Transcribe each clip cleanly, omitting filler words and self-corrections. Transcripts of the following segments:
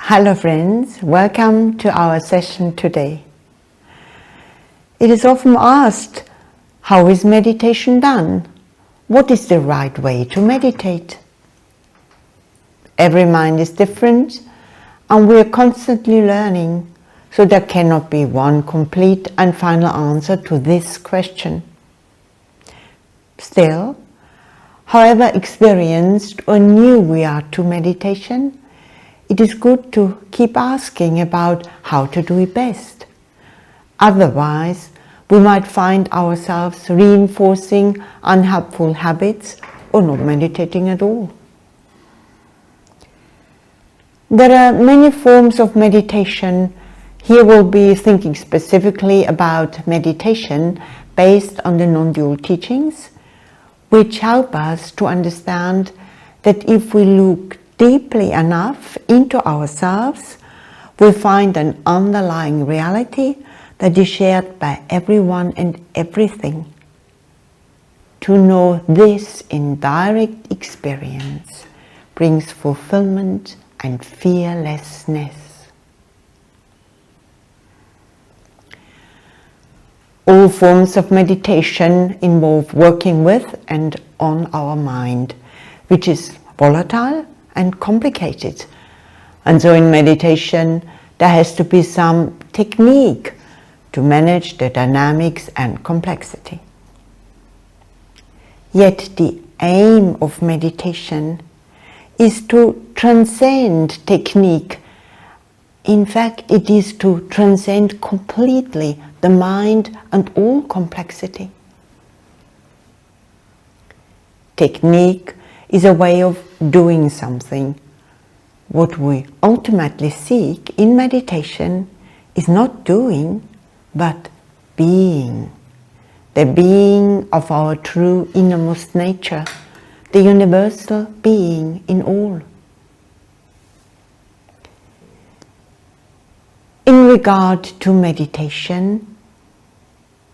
Hello friends, welcome to our session today. It is often asked, how is meditation done? What is the right way to meditate? Every mind is different and we are constantly learning, so there cannot be one complete and final answer to this question. Still, however experienced or new we are to meditation, it is good to keep asking about how to do it best. Otherwise, we might find ourselves reinforcing unhelpful habits or not meditating at all. There are many forms of meditation. Here we'll be thinking specifically about meditation based on the non-dual teachings, which help us to understand that if we look deeply enough into ourselves, we'll find an underlying reality that is shared by everyone and everything. To know this in direct experience brings fulfillment and fearlessness. All forms of meditation involve working with and on our mind, which is volatile and complicated. And so in meditation there has to be some technique to manage the dynamics and complexity. Yet the aim of meditation is to transcend technique. In fact, it is to transcend completely the mind and all complexity. Technique is a way of doing something. What we ultimately seek in meditation is not doing, but being. The being of our true innermost nature, the universal being in all. In regard to meditation,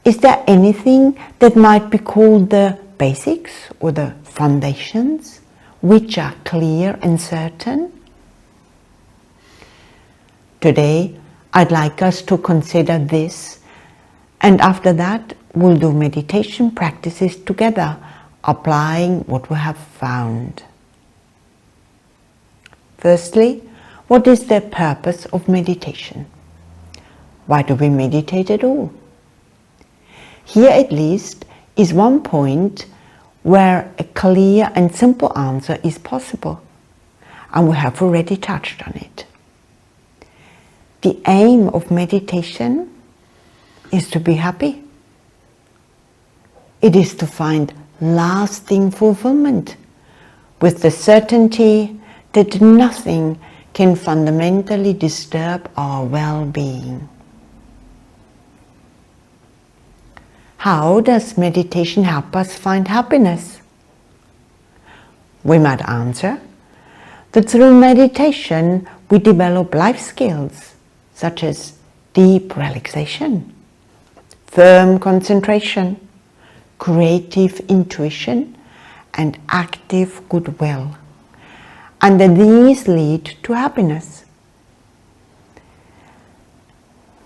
is there anything that might be called the basics or the foundations, which are clear and certain? Today, I'd like us to consider this, and after that, we'll do meditation practices together, applying what we have found. Firstly, what is the purpose of meditation? Why do we meditate at all? Here at least is one point where a clear and simple answer is possible, and we have already touched on it. The aim of meditation is to be happy. It is to find lasting fulfillment with the certainty that nothing can fundamentally disturb our well-being. How does meditation help us find happiness? We might answer that through meditation we develop life skills such as deep relaxation, firm concentration, creative intuition, and active goodwill, and that these lead to happiness.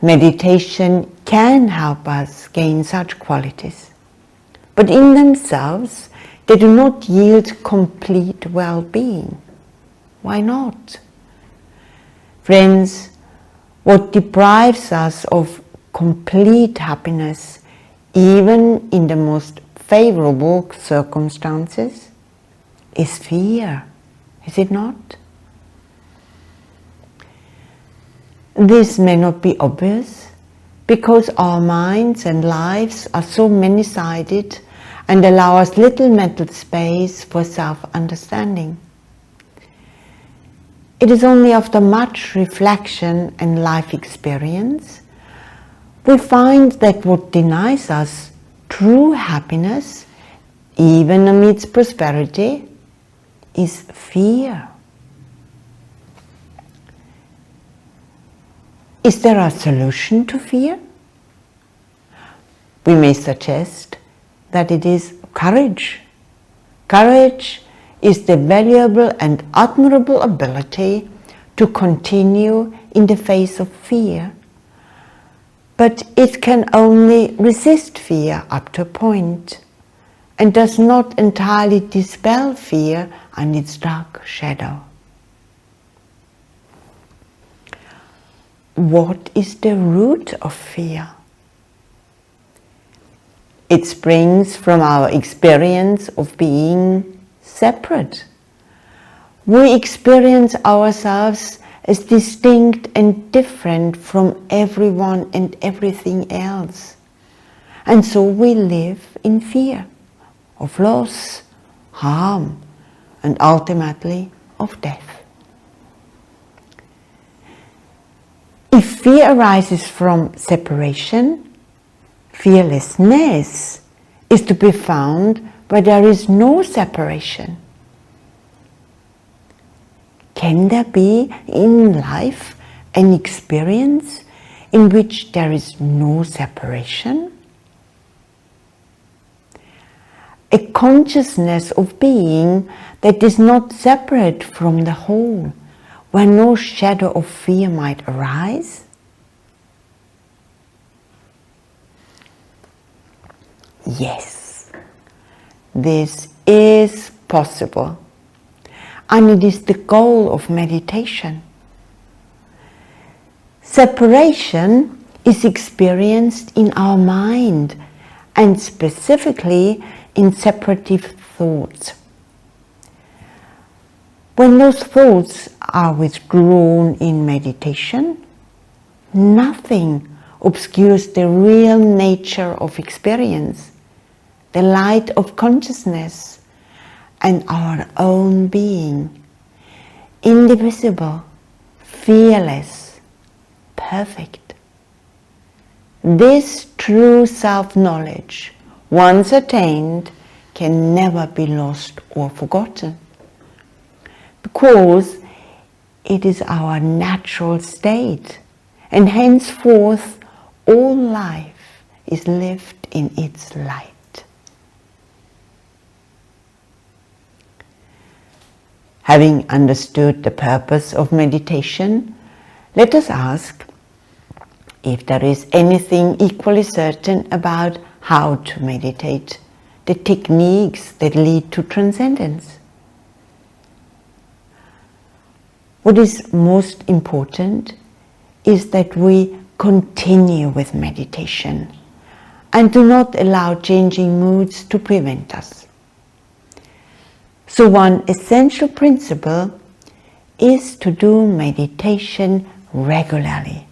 Meditation can help us gain such qualities, but in themselves they do not yield complete well-being. Why not? Friends, what deprives us of complete happiness, even in the most favorable circumstances, is fear, is it not? This may not be obvious because our minds and lives are so many-sided and allow us little mental space for self-understanding. It is only after much reflection and life experience we find that what denies us true happiness, even amidst prosperity, is fear. Is there a solution to fear? We may suggest that it is courage. Courage is the valuable and admirable ability to continue in the face of fear, but it can only resist fear up to a point and does not entirely dispel fear and its dark shadow. What is the root of fear? It springs from our experience of being separate. We experience ourselves as distinct and different from everyone and everything else. And so we live in fear of loss, harm, and ultimately of death. If fear arises from separation, fearlessness is to be found where there is no separation. Can there be in life an experience in which there is no separation? A consciousness of being that is not separate from the whole, where no shadow of fear might arise? Yes, this is possible, and it is the goal of meditation. Separation is experienced in our mind, and specifically in separative thoughts. When those thoughts are withdrawn in meditation, nothing obscures the real nature of experience, the light of consciousness, and our own being, indivisible, fearless, perfect. This true self-knowledge, once attained, can never be lost or forgotten, because it is our natural state, and henceforth all life is lived in its light. Having understood the purpose of meditation, let us ask if there is anything equally certain about how to meditate, the techniques that lead to transcendence. What is most important is that we continue with meditation and do not allow changing moods to prevent us. So one essential principle is to do meditation regularly.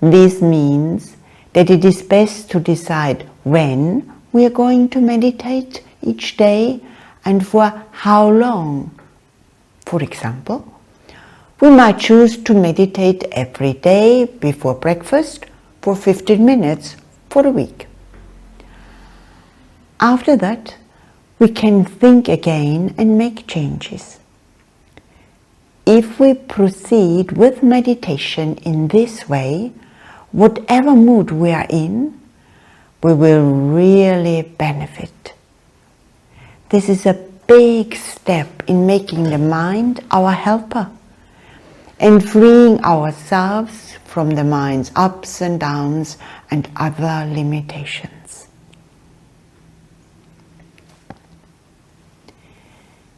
This means that it is best to decide when we are going to meditate each day and for how long. For example, we might choose to meditate every day before breakfast for 15 minutes for a week. After that, we can think again and make changes. If we proceed with meditation in this way, whatever mood we are in, we will really benefit. This is a big step in making the mind our helper and freeing ourselves from the mind's ups and downs and other limitations.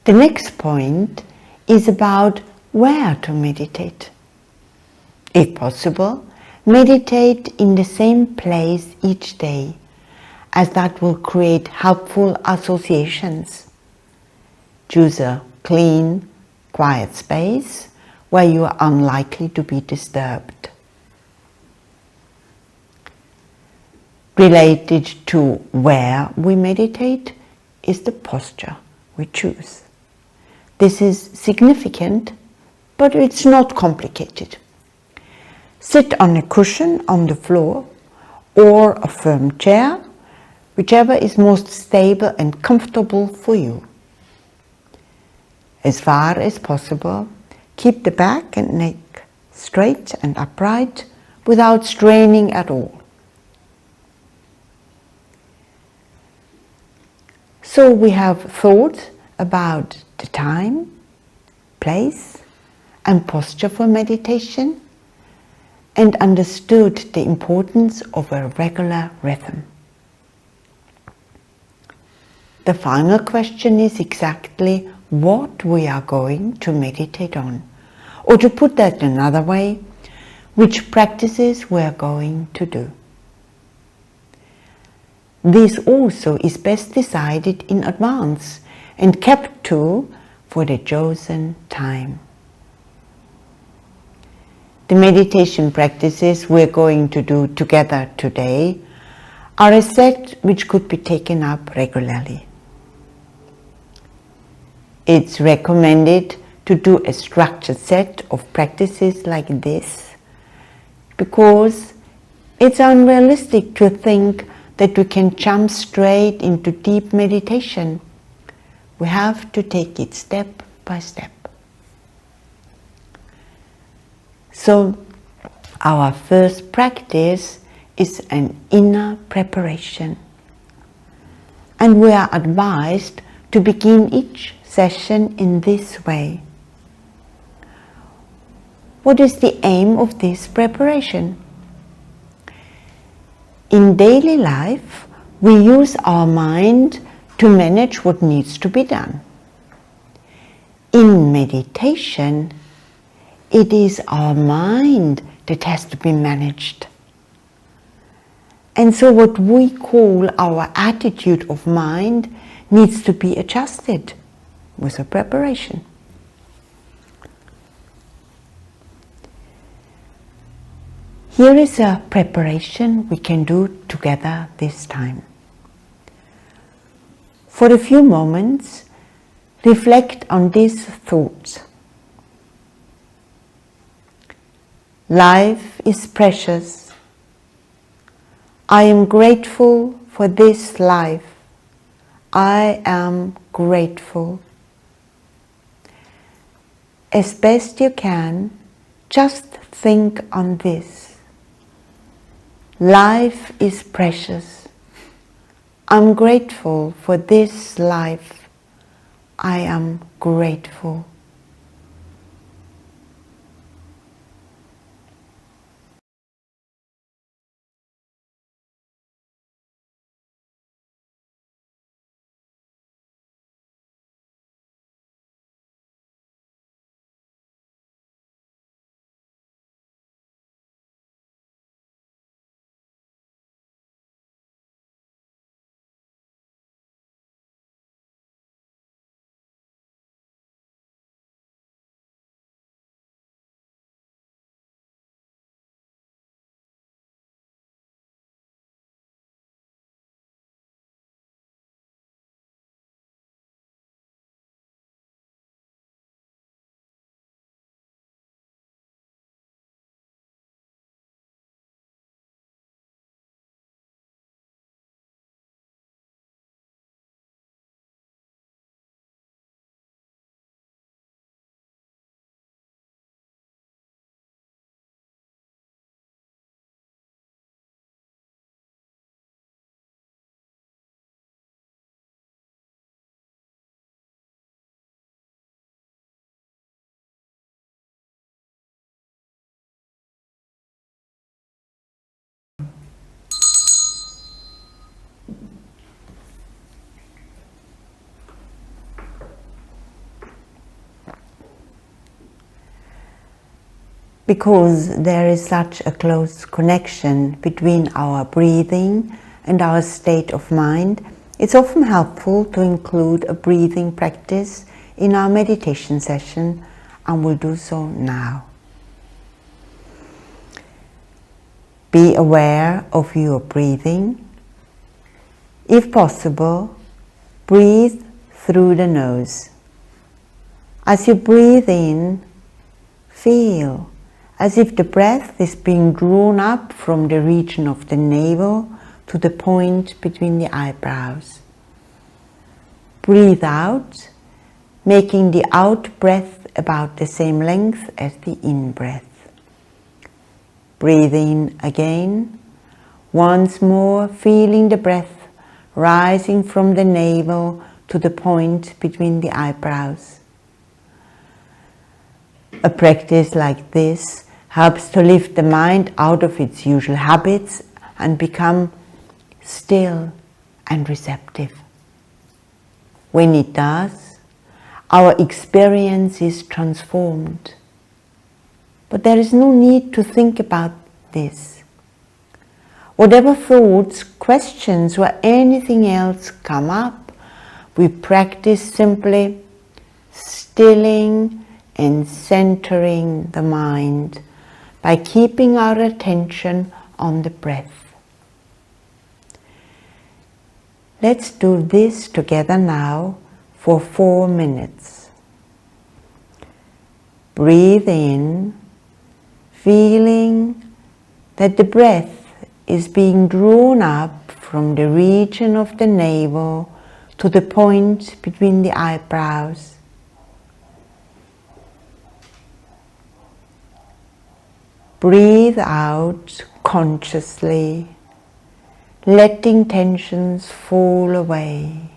The next point is about where to meditate. If possible, meditate in the same place each day, as that will create helpful associations. Choose a clean, quiet space where you are unlikely to be disturbed. Related to where we meditate is the posture we choose. This is significant, but it's not complicated. Sit on a cushion on the floor or a firm chair, whichever is most stable and comfortable for you. As far as possible, keep the back and neck straight and upright without straining at all. So we have thought about the time, place and posture for meditation, and understood the importance of a regular rhythm. The final question is exactly what we are going to meditate on, or to put that another way, which practices we are going to do. This also is best decided in advance and kept to for the chosen time. The meditation practices we're going to do together today are a set which could be taken up regularly. It's recommended to do a structured set of practices like this because it's unrealistic to think that we can jump straight into deep meditation. We have to take it step by step. So, our first practice is an inner preparation. And we are advised to begin each session in this way. What is the aim of this preparation? In daily life, we use our mind to manage what needs to be done. In meditation, it is our mind that has to be managed. And so what we call our attitude of mind needs to be adjusted with a preparation. Here is a preparation we can do together this time. For a few moments, reflect on these thoughts. Life is precious. I am grateful for this life. I am grateful. As best you can, just think on this. Life is precious. I'm grateful for this life. I am grateful. Because there is such a close connection between our breathing and our state of mind, it's often helpful to include a breathing practice in our meditation session, and we'll do so now. Be aware of your breathing. If possible, breathe through the nose. As you breathe in, feel as if the breath is being drawn up from the region of the navel to the point between the eyebrows. Breathe out, making the out breath about the same length as the in breath. Breathe in again, once more feeling the breath rising from the navel to the point between the eyebrows. A practice like this helps to lift the mind out of its usual habits and become still and receptive. When it does, our experience is transformed. But there is no need to think about this. Whatever thoughts, questions, or anything else come up, we practice simply stilling and centering the mind by keeping our attention on the breath. Let's do this together now for 4 minutes. Breathe in, feeling that the breath is being drawn up from the region of the navel to the point between the eyebrows. Breathe out consciously, letting tensions fall away.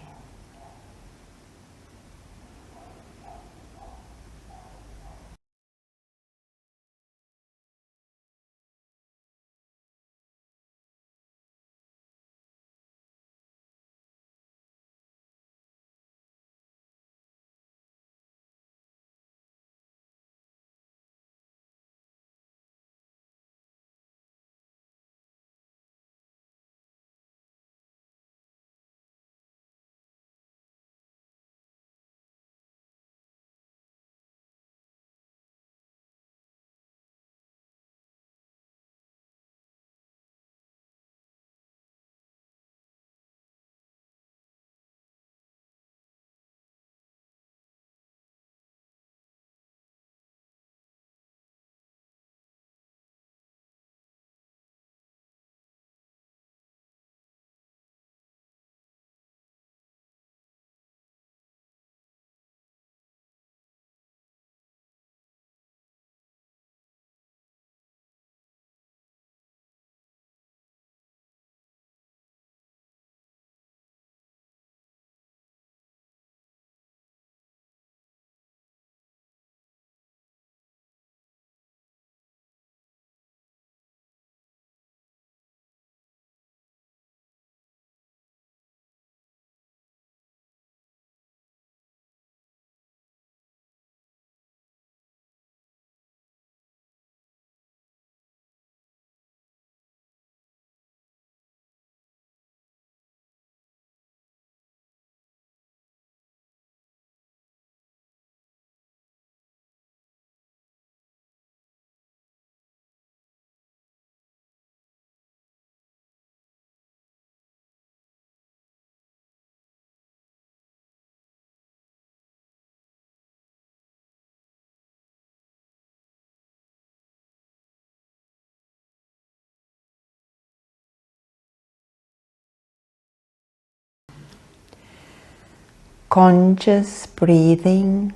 Conscious breathing,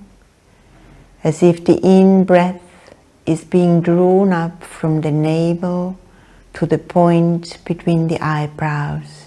as if the in-breath is being drawn up from the navel to the point between the eyebrows.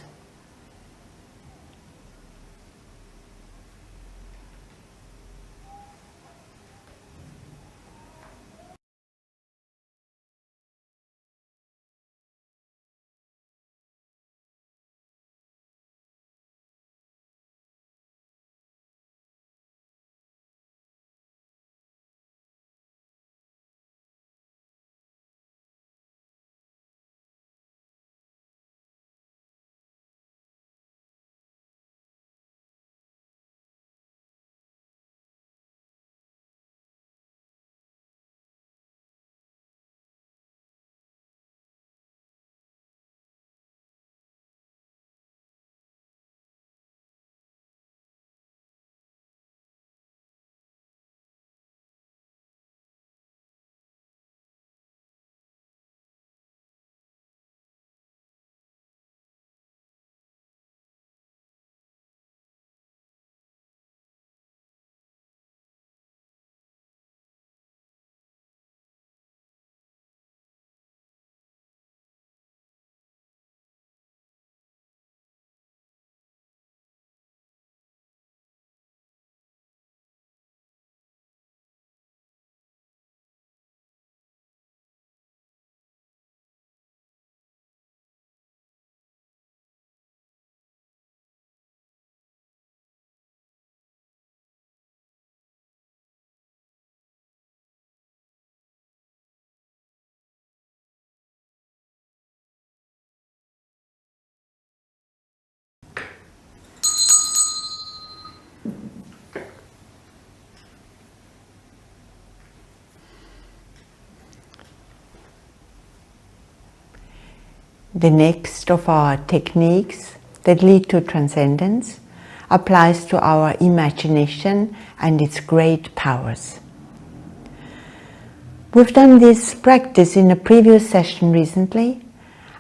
The next of our techniques that lead to transcendence applies to our imagination and its great powers. We've done this practice in a previous session recently,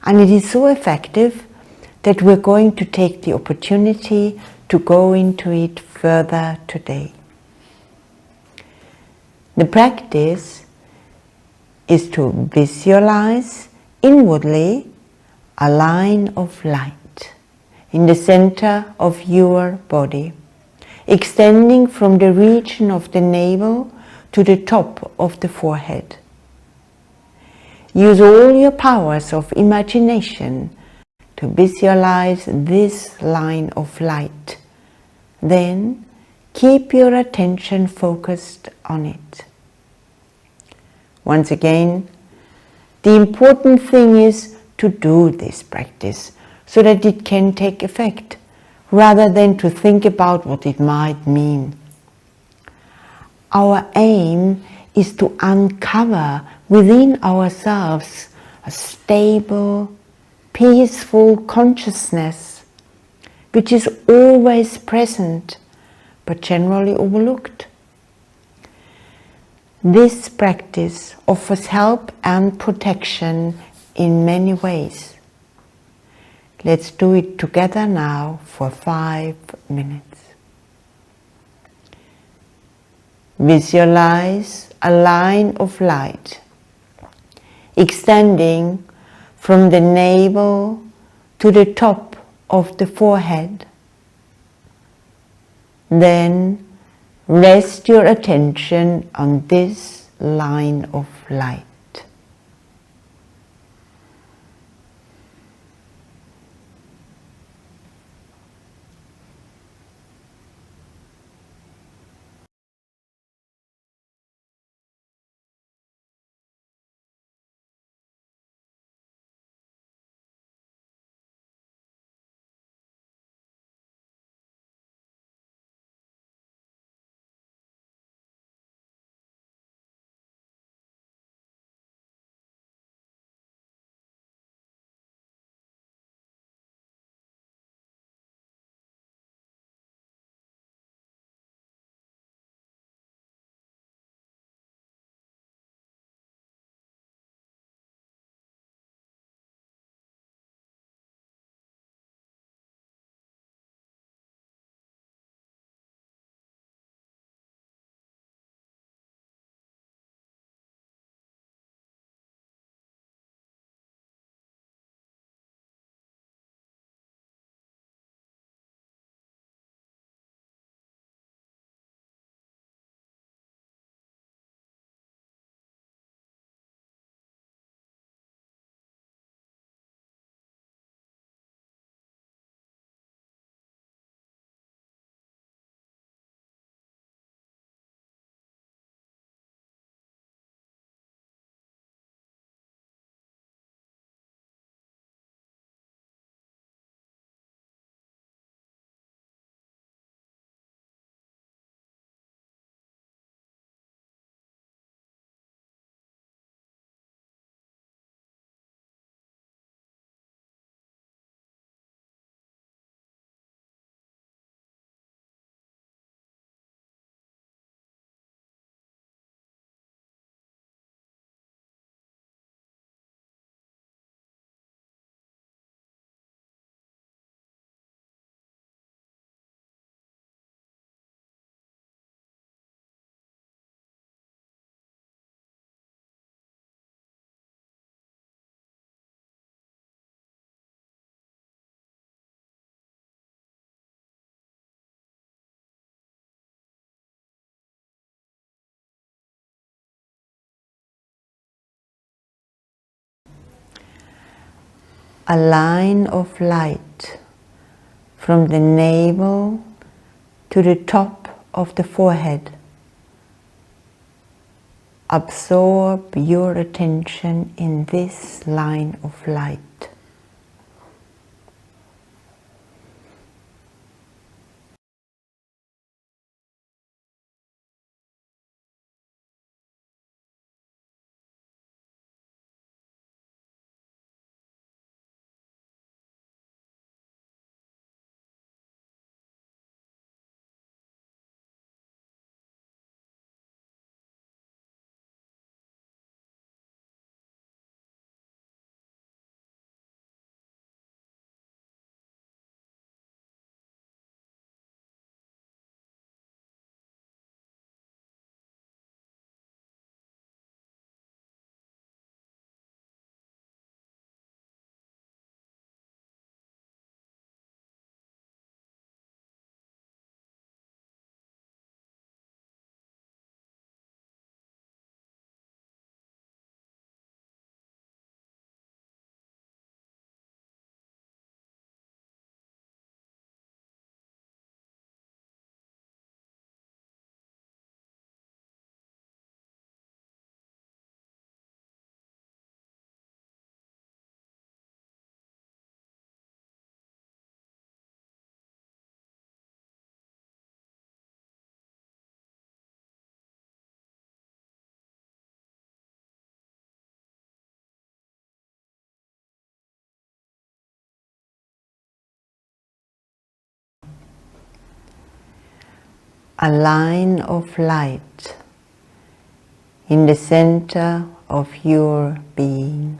and it is so effective that we're going to take the opportunity to go into it further today. The practice is to visualize inwardly a line of light in the center of your body, extending from the region of the navel to the top of the forehead. Use all your powers of imagination to visualize this line of light. Then keep your attention focused on it. Once again, the important thing is to do this practice so that it can take effect, rather than to think about what it might mean. Our aim is to uncover within ourselves a stable, peaceful consciousness which is always present but generally overlooked. This practice offers help and protection in many ways. Let's do it together now for 5 minutes. Visualize a line of light extending from the navel to the top of the forehead. Then rest your attention on this line of light. A line of light from the navel to the top of the forehead. Absorb your attention in this line of light. a line of light in the center of your being.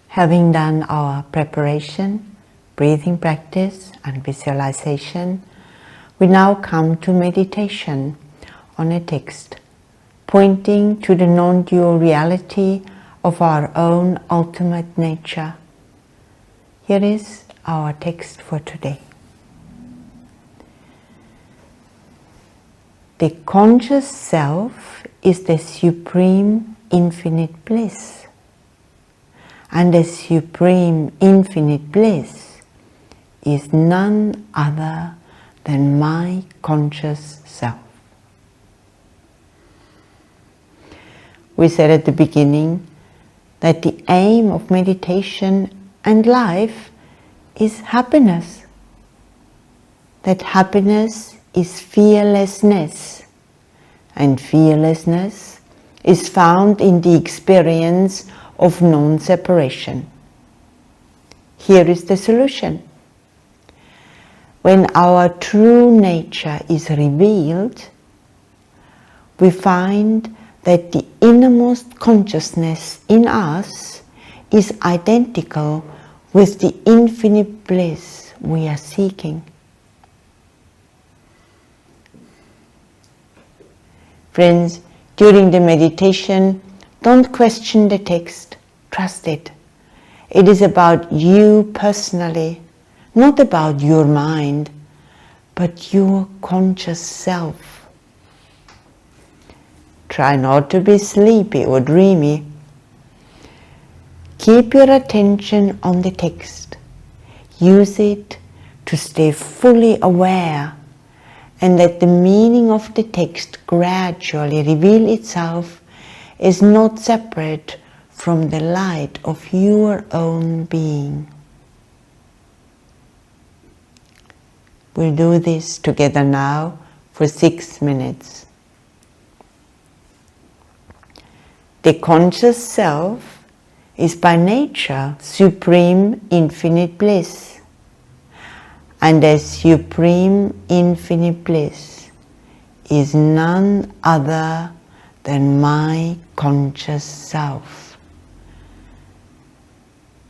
Having done our preparation, breathing practice and visualization, we now come to meditation on a text pointing to the non-dual reality of our own ultimate nature. Here is our text for today. The conscious self is the supreme infinite bliss. And the supreme infinite bliss is none other than my conscious self. We said at the beginning that the aim of meditation and life is happiness. That happiness is fearlessness, and fearlessness is found in the experience of non-separation. Here is the solution. When our true nature is revealed, we find that the innermost consciousness in us is identical with the infinite bliss we are seeking. Friends, during the meditation, don't question the text, trust it. It is about you personally, not about your mind, but your conscious self. Try not to be sleepy or dreamy. Keep your attention on the text. Use it to stay fully aware and let the meaning of the text gradually reveal itself is not separate from the light of your own being. We'll do this together now for 6 minutes. The conscious self is by nature supreme infinite bliss, and the supreme infinite bliss is none other than my conscious self.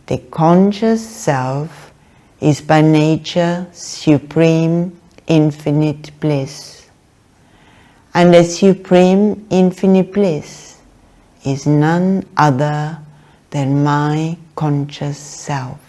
The conscious self is by nature supreme infinite bliss, and the supreme infinite bliss is none other than my conscious self.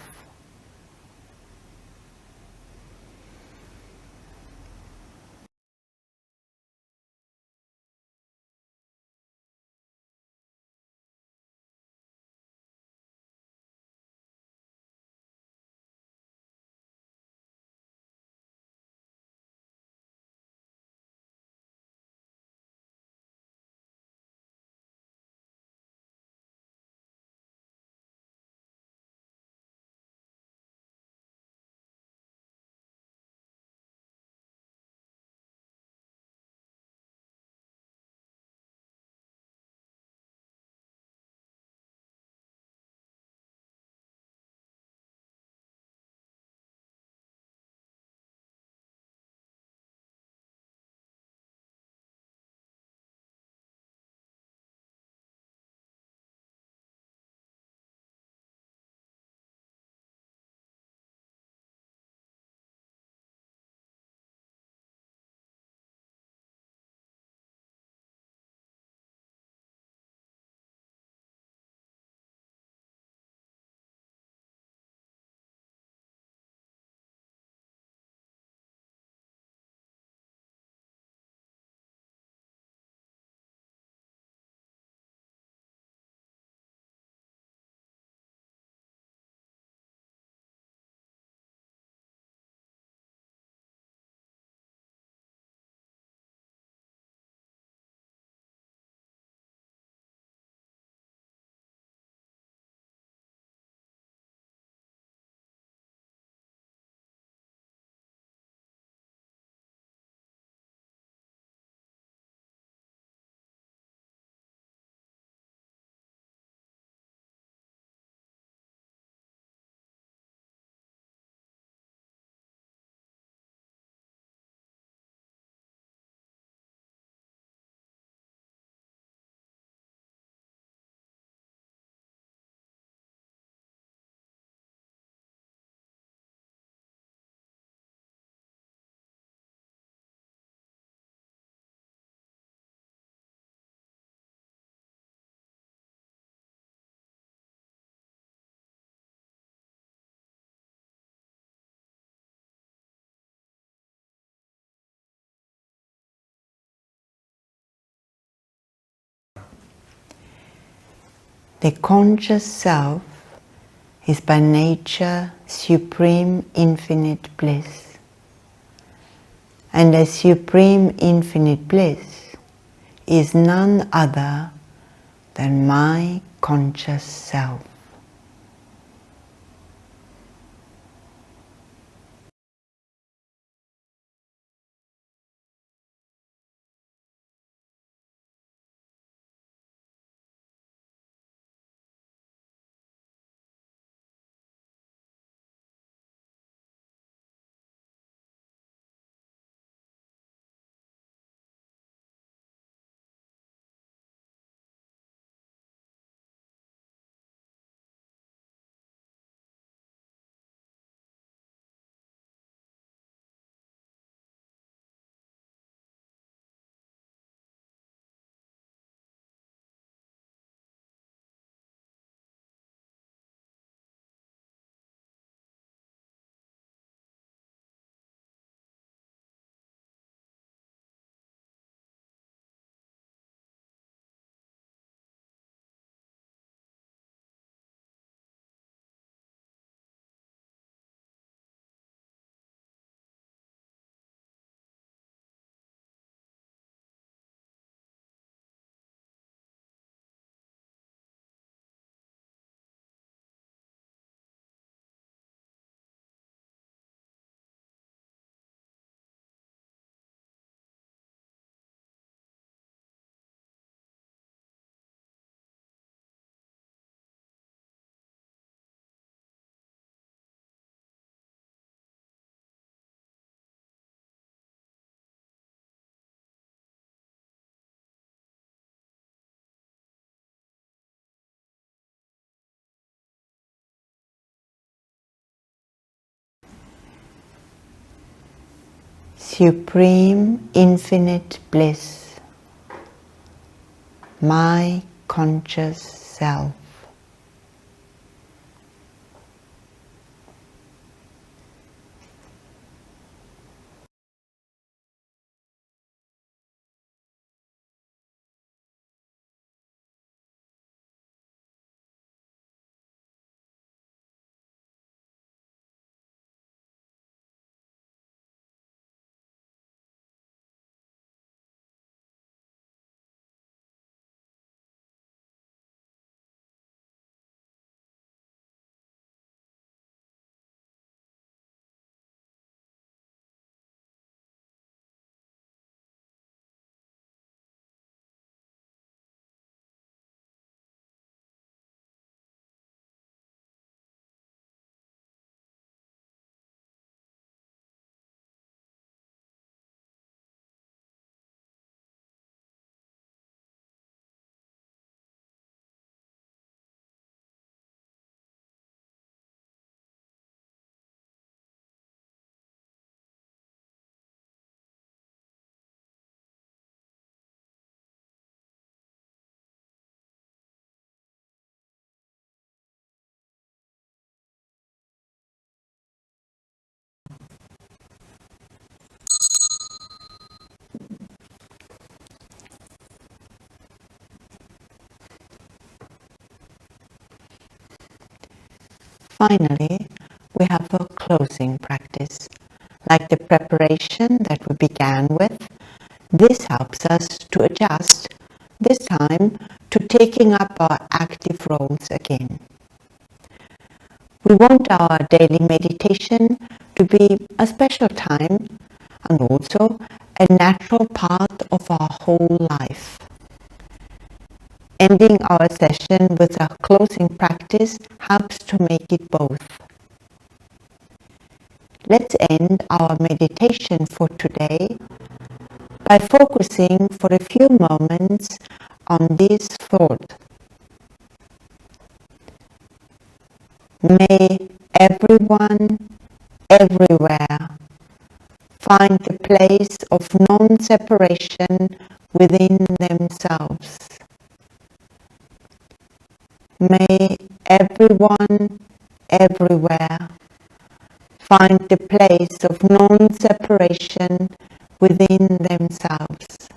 The conscious self is by nature supreme infinite bliss. And the supreme infinite bliss is none other than my conscious self. Supreme infinite bliss, my conscious self. Finally, we have a closing practice. Like the preparation that we began with, this helps us to adjust, this time to taking up our active roles again. We want our daily meditation to be a special time and also a natural part of our whole life. Ending our session with a closing practice helps to make it both. Let's end our meditation for today by focusing for a few moments on this thought. May everyone, everywhere, find the place of non-separation within themselves. May everyone, everywhere, find the place of non-separation within themselves.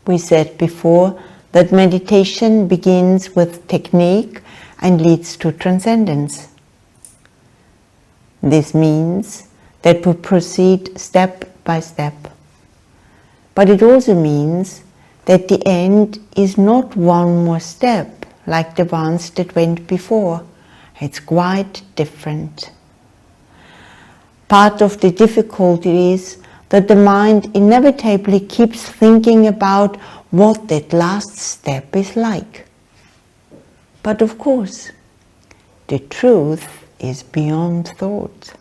We said before that meditation begins with technique and leads to transcendence. This means that we proceed step by step. But it also means that the end is not one more step like the ones that went before. It's quite different. Part of the difficulty is that the mind inevitably keeps thinking about what that last step is like. But of course, the truth is beyond thought.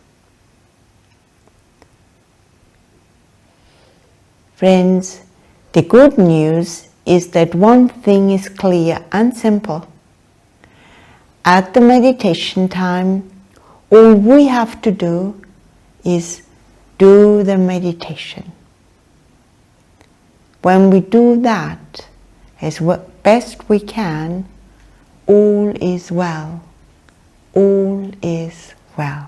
Friends, the good news is that one thing is clear and simple. At the meditation time, all we have to do is do the meditation. When we do that as best we can, all is well. All is well.